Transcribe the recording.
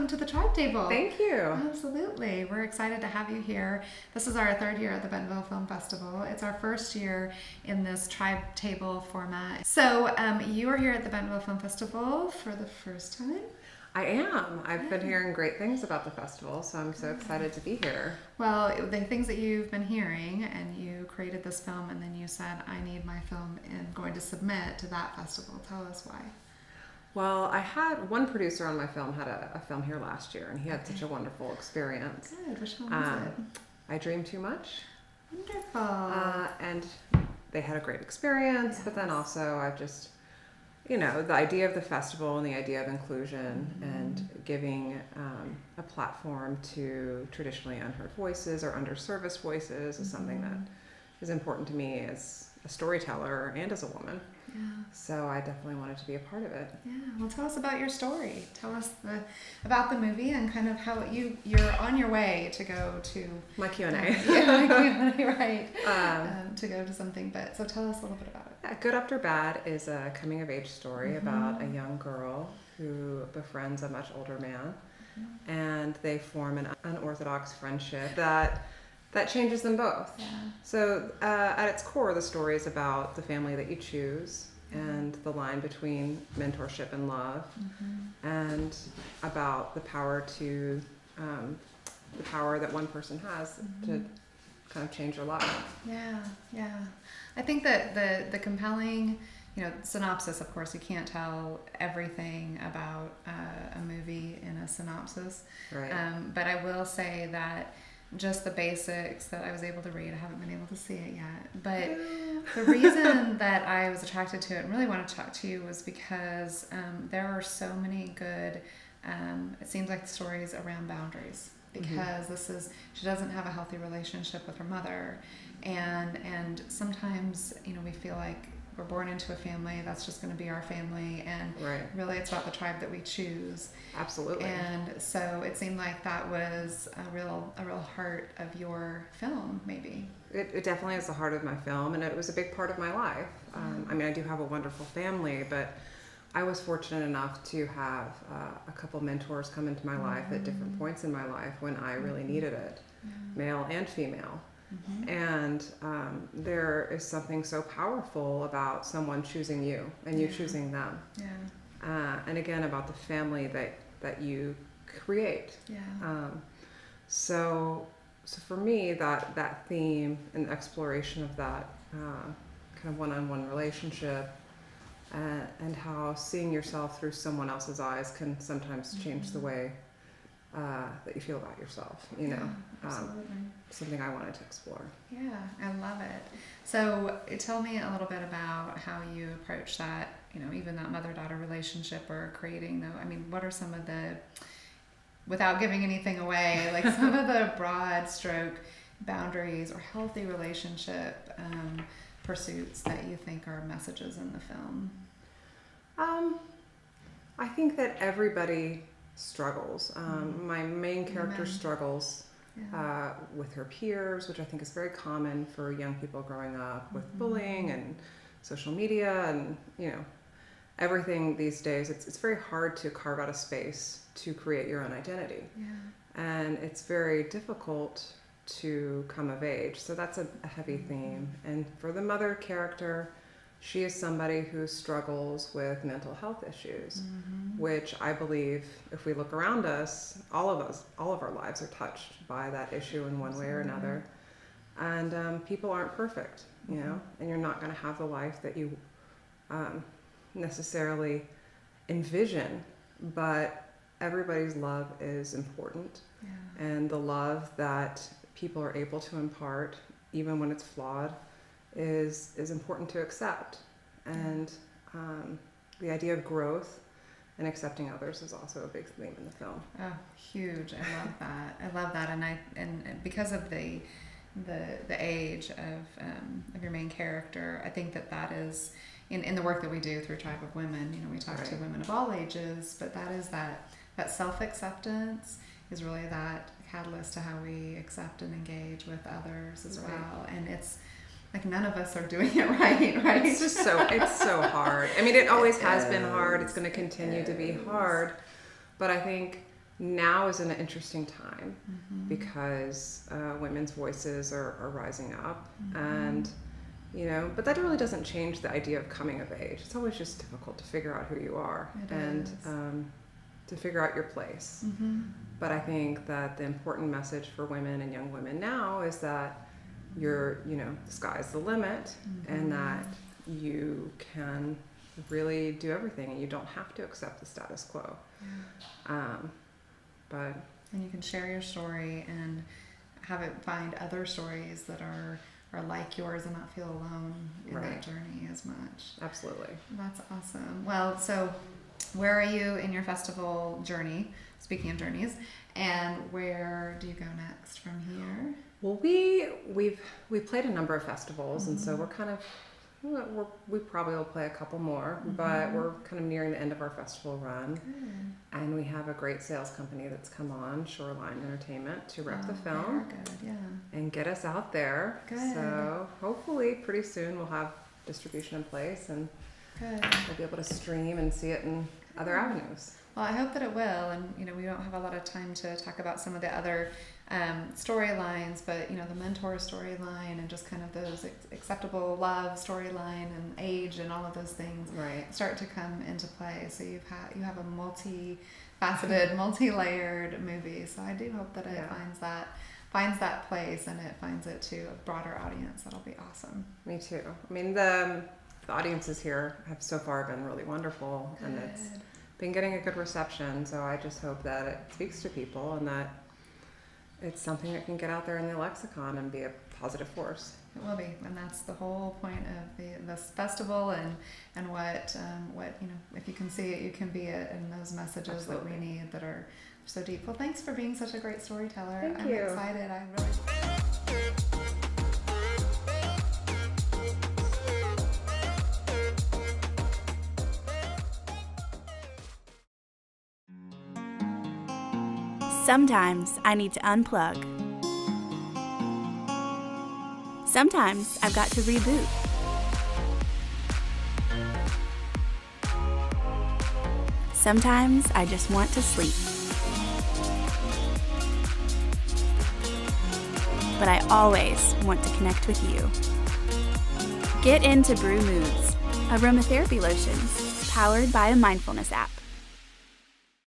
welcome to the Tribe Table. Thank you. Absolutely. We're excited to have you here. This is our third year at the Bentonville Film Festival. It's our first year in this Tribe Table format. So you are here at the Bentonville Film Festival for the first time? I am. I've been hearing great things about the festival, so I'm so excited to be here. Well, the things that you've been hearing, and you created this film, and then you said, I need my film and going to submit to that festival. Tell us why. Well, I had one producer on my film had a film here last year, and he had such a wonderful experience. Good. Which one was it? I Dream Too Much. Wonderful. And they had a great experience, but then also I've just, the idea of the festival and the idea of inclusion and giving a platform to traditionally unheard voices or underserviced voices is something that is important to me as a storyteller and as a woman. Yeah. So I definitely wanted to be a part of it. Yeah. Well, tell us about your story. Tell us about the movie and kind of how you're on your way to go to My Q&A. Yeah, right. To go to something. But so tell us a little bit about it. Yeah, Good After Bad is a coming of age story about a young girl who befriends a much older man, and they form an unorthodox friendship that changes them both. Yeah. So at its core, the story is about the family that you choose and the line between mentorship and love, and about the power that one person has to kind of change your life. Yeah. I think that the compelling, synopsis, of course, you can't tell everything about a movie in a synopsis. Right. But I will say that just the basics that I was able to read, I haven't been able to see it yet. But the reason that I was attracted to it and really wanted to talk to you was because there are so many good, it seems like stories around boundaries. Because she doesn't have a healthy relationship with her mother, and sometimes we feel like we're born into a family that's just going to be our family, and really it's about the tribe that we choose. Absolutely. And so it seemed like that was a real heart of your film, maybe. It definitely is the heart of my film, and it was a big part of my life. I do have a wonderful family, but I was fortunate enough to have a couple mentors come into my life at different points in my life when I really needed it, male and female. And there is something so powerful about someone choosing you and you choosing them. And again, about the family that you create. So for me, that theme and exploration of that kind of one-on-one relationship, and how seeing yourself through someone else's eyes can sometimes change the way that you feel about yourself, something I wanted to explore. Yeah, I love it. So tell me a little bit about how you approach that, even that mother-daughter relationship or creating what are some of the, without giving anything away, like some of the broad stroke boundaries or healthy relationship pursuits that you think are messages in the film? I think that everybody struggles. My main character struggles with her peers, which I think is very common for young people growing up with bullying and social media and everything these days. It's very hard to carve out a space to create your own identity, and it's very difficult to come of age. So that's a heavy theme. And for the mother character, she is somebody who struggles with mental health issues, which I believe, if we look around us, all of our lives are touched by that issue in one way or another. And people aren't perfect, and you're not going to have the life that you necessarily envision, but everybody's love is important. And the love that people are able to impart, even when it's flawed, is important to accept. And the idea of growth and accepting others is also a big theme in the film. Oh, huge. I love that. And because of the age of your main character, I think that is in the work that we do through Tribe of Women. We talk to women of all ages, but that is that self-acceptance is really that catalyst to how we accept and engage with others as well. And it's like none of us are doing it right? It's just it's so hard. It always has been hard. It's going to continue to be hard. But I think now is an interesting time because women's voices are rising up, and but that really doesn't change the idea of coming of age. It's always just difficult to figure out who you are to figure out your place. But I think that the important message for women and young women now is that the sky's the limit, and that you can really do everything, and you don't have to accept the status quo. And you can share your story and have it find other stories that are like yours and not feel alone in that journey as much. Absolutely. That's awesome. Well, so where are you in your festival journey, speaking of journeys, and where do you go next from here? Well, we've played a number of festivals, and so we're kind of we probably will play a couple more, but we're kind of nearing the end of our festival run. Good. And we have a great sales company that's come on, Shoreline Entertainment, to rep the film and get us out there. Good. So hopefully pretty soon we'll have distribution in place, and we'll be able to stream and see it in other avenues. Well, I hope that it will, and we don't have a lot of time to talk about some of the other storylines, but the mentor storyline and just kind of those acceptable love storyline and age and all of those things start to come into play. So you have a multi-faceted, multi-layered movie. So I do hope that it finds that place, and it finds it to a broader audience. That'll be awesome. Me too. I mean, the audiences here have so far been really wonderful, and it's been getting a good reception. So I just hope that it speaks to people, and that it's something that can get out there in the lexicon and be a positive force. It will be, and that's the whole point of this festival, and what if you can see it, you can be it, and those messages that we need that are so deep. Well, thanks for being such a great storyteller. Thank you. I'm excited. I really. Sometimes I need to unplug. Sometimes I've got to reboot. Sometimes I just want to sleep. But I always want to connect with you. Get into Brew Moods, aromatherapy lotions powered by a mindfulness app.